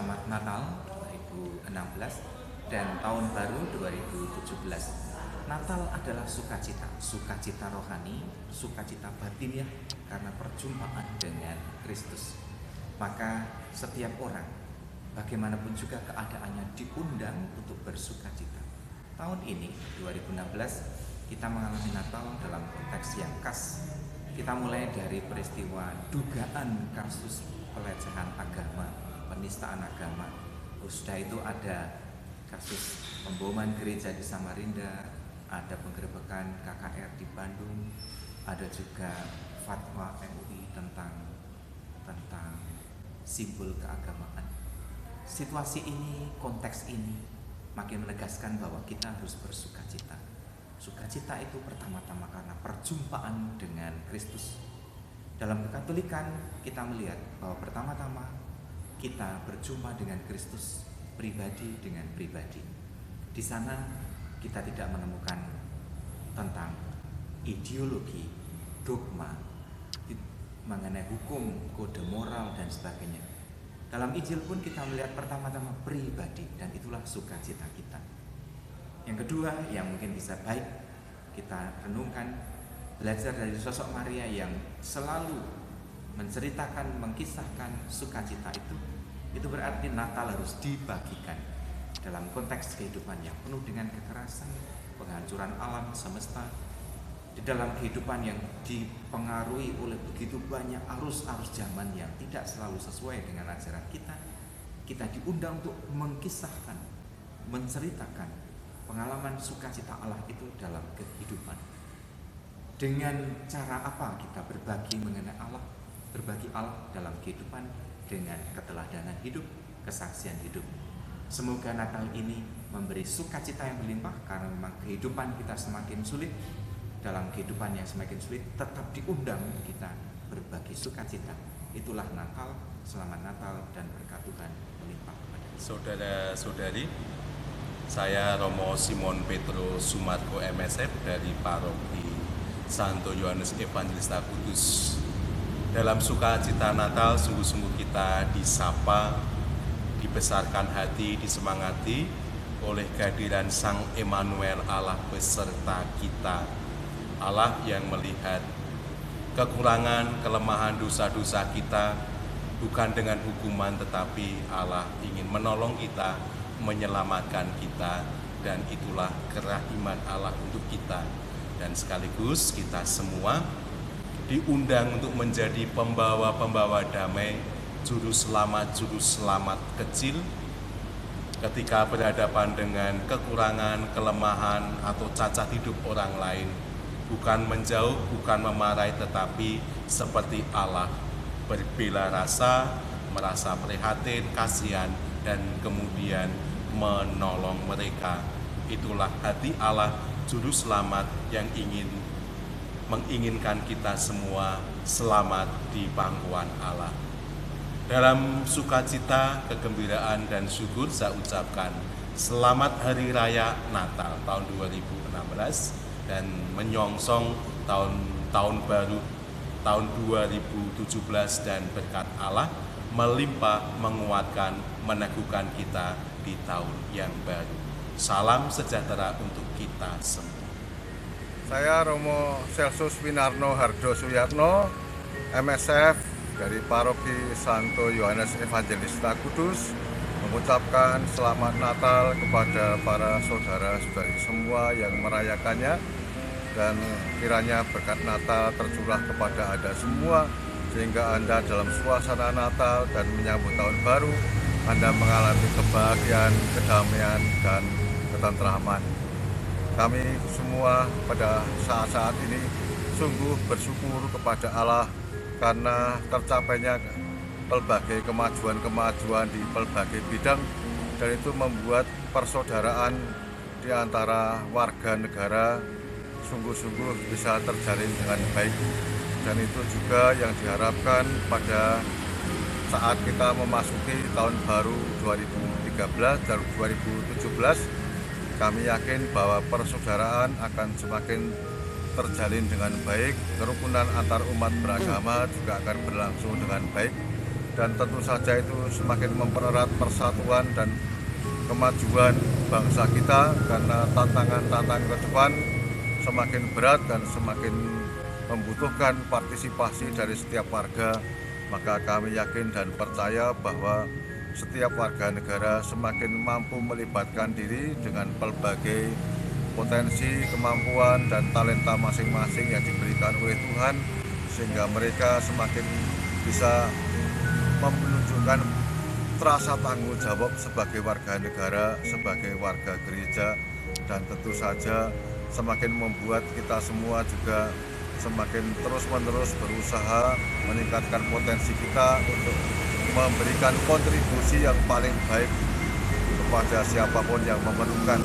Selamat Natal 2016 dan Tahun Baru 2017. Natal adalah sukacita, sukacita rohani, sukacita batiniah karena perjumpaan dengan Kristus. Maka setiap orang, bagaimanapun juga keadaannya, diundang untuk bersukacita. Tahun ini 2016 kita mengalami Natal dalam konteks yang khas. Kita mulai dari peristiwa dugaan kasus pelecehan agama, penistaan agama. Sudah itu ada kasus pemboman gereja di Samarinda, ada penggerebekan KKR di Bandung, ada juga fatwa MUI tentang simbol keagamaan. Situasi ini, konteks ini makin menegaskan bahwa kita harus bersukacita. Sukacita itu pertama-tama karena perjumpaan dengan Kristus. Dalam Kekatolikan kita melihat bahwa pertama-tama kita berjumpa dengan Kristus pribadi dengan pribadi. Di sana kita tidak menemukan tentang ideologi, dogma, mengenai hukum, kode moral dan sebagainya. Dalam Injil pun kita melihat pertama-tama pribadi, dan itulah sukacita kita. Yang kedua yang mungkin bisa baik kita renungkan, belajar dari sosok Maria yang selalu menceritakan, mengkisahkan sukacita itu berarti Natal harus dibagikan dalam konteks kehidupan yang penuh dengan kekerasan, penghancuran alam semesta, di dalam kehidupan yang dipengaruhi oleh begitu banyak arus-arus zaman yang tidak selalu sesuai dengan ajaran kita. Kita diundang untuk mengkisahkan, menceritakan pengalaman sukacita Allah itu dalam kehidupan. Dengan cara apa kita berbagi mengenai Allah, berbagi Allah dalam kehidupan dengan keteladanan hidup, kesaksian hidup. Semoga Natal ini memberi sukacita yang berlimpah karena memang kehidupan kita semakin sulit. Dalam kehidupan yang semakin sulit tetap diundang kita berbagi sukacita. Itulah Natal. Selamat Natal dan berkat Tuhan melimpah kepada kita. Saudara-saudari, saya Romo Simon Petrus Sumarko MSF dari Paroki Santo Yohanes Evangelista Kudus. Dalam sukacita Natal sungguh-sungguh kita disapa, dibesarkan hati, disemangati oleh kehadiran Sang Emmanuel, Allah beserta kita. Allah yang melihat kekurangan, kelemahan, dosa-dosa kita bukan dengan hukuman, tetapi Allah ingin menolong kita, menyelamatkan kita, dan itulah kerahiman Allah untuk kita. Dan sekaligus kita semua diundang untuk menjadi pembawa-pembawa damai, juru selamat kecil ketika berhadapan dengan kekurangan, kelemahan, atau cacat hidup orang lain. Bukan menjauh, bukan memarahi, tetapi seperti Allah berbela rasa, merasa prihatin, kasihan, dan kemudian menolong mereka. Itulah hati Allah, juru selamat yang menginginkan kita semua selamat di pangkuan Allah. Dalam sukacita, kegembiraan, dan syukur saya ucapkan selamat Hari Raya Natal tahun 2016 dan menyongsong tahun baru tahun 2017, dan berkat Allah melimpah, menguatkan, meneguhkan kita di tahun yang baru. Salam sejahtera untuk kita semua. Saya Romo Celsus Winarno Hardo Suyatno, MSF dari Paroki Santo Yohanes Evangelista Kudus, mengucapkan selamat Natal kepada para saudara-saudari semua yang merayakannya, dan kiranya berkat Natal tercurah kepada Anda semua sehingga Anda dalam suasana Natal dan menyambut tahun baru Anda mengalami kebahagiaan, kedamaian, dan ketentraman. Kami semua pada saat-saat ini sungguh bersyukur kepada Allah karena tercapainya pelbagai kemajuan-kemajuan di pelbagai bidang, dan itu membuat persaudaraan di antara warga negara sungguh-sungguh bisa terjalin dengan baik. Dan itu juga yang diharapkan pada saat kita memasuki tahun baru 2013 dan 2017. Kami yakin bahwa persaudaraan akan semakin terjalin dengan baik, kerukunan antar umat beragama juga akan berlangsung dengan baik, dan tentu saja itu semakin mempererat persatuan dan kemajuan bangsa kita, karena tantangan-tantangan ke depan semakin berat dan semakin membutuhkan partisipasi dari setiap warga. Maka kami yakin dan percaya bahwa setiap warga negara semakin mampu melibatkan diri dengan berbagai potensi, kemampuan, dan talenta masing-masing yang diberikan oleh Tuhan, sehingga mereka semakin bisa menunjukkan rasa tanggung jawab sebagai warga negara, sebagai warga gereja, dan tentu saja semakin membuat kita semua juga semakin terus-menerus berusaha meningkatkan potensi kita untuk memberikan kontribusi yang paling baik kepada siapapun yang memerlukan.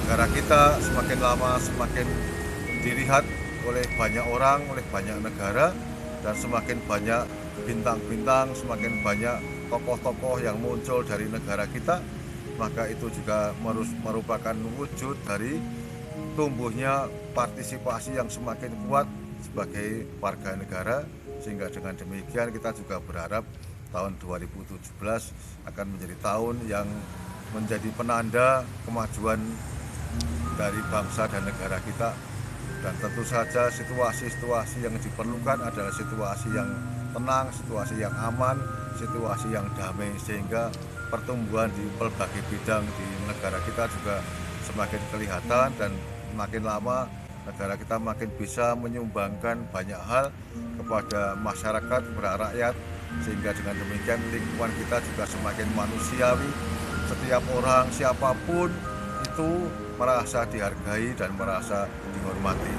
Negara kita semakin lama semakin dilihat oleh banyak orang, oleh banyak negara, dan semakin banyak bintang-bintang, semakin banyak tokoh-tokoh yang muncul dari negara kita, maka itu juga merupakan wujud dari tumbuhnya partisipasi yang semakin kuat sebagai warga negara, sehingga dengan demikian kita juga berharap tahun 2017 akan menjadi tahun yang menjadi penanda kemajuan dari bangsa dan negara kita. Dan tentu saja situasi-situasi yang diperlukan adalah situasi yang tenang, situasi yang aman, situasi yang damai, sehingga pertumbuhan di berbagai bidang di negara kita juga semakin kelihatan, dan makin lama negara kita makin bisa menyumbangkan banyak hal kepada masyarakat, kepada rakyat, sehingga dengan demikian lingkungan kita juga semakin manusiawi. Setiap orang, siapapun itu merasa dihargai dan merasa dihormati.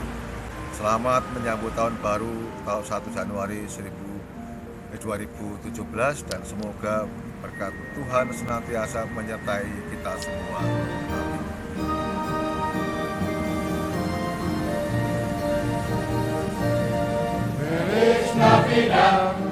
Selamat menyambut tahun baru, tahun 1 Januari 2017, dan semoga berkat Tuhan senantiasa menyertai kita semua. Amin. Feliz Navidad.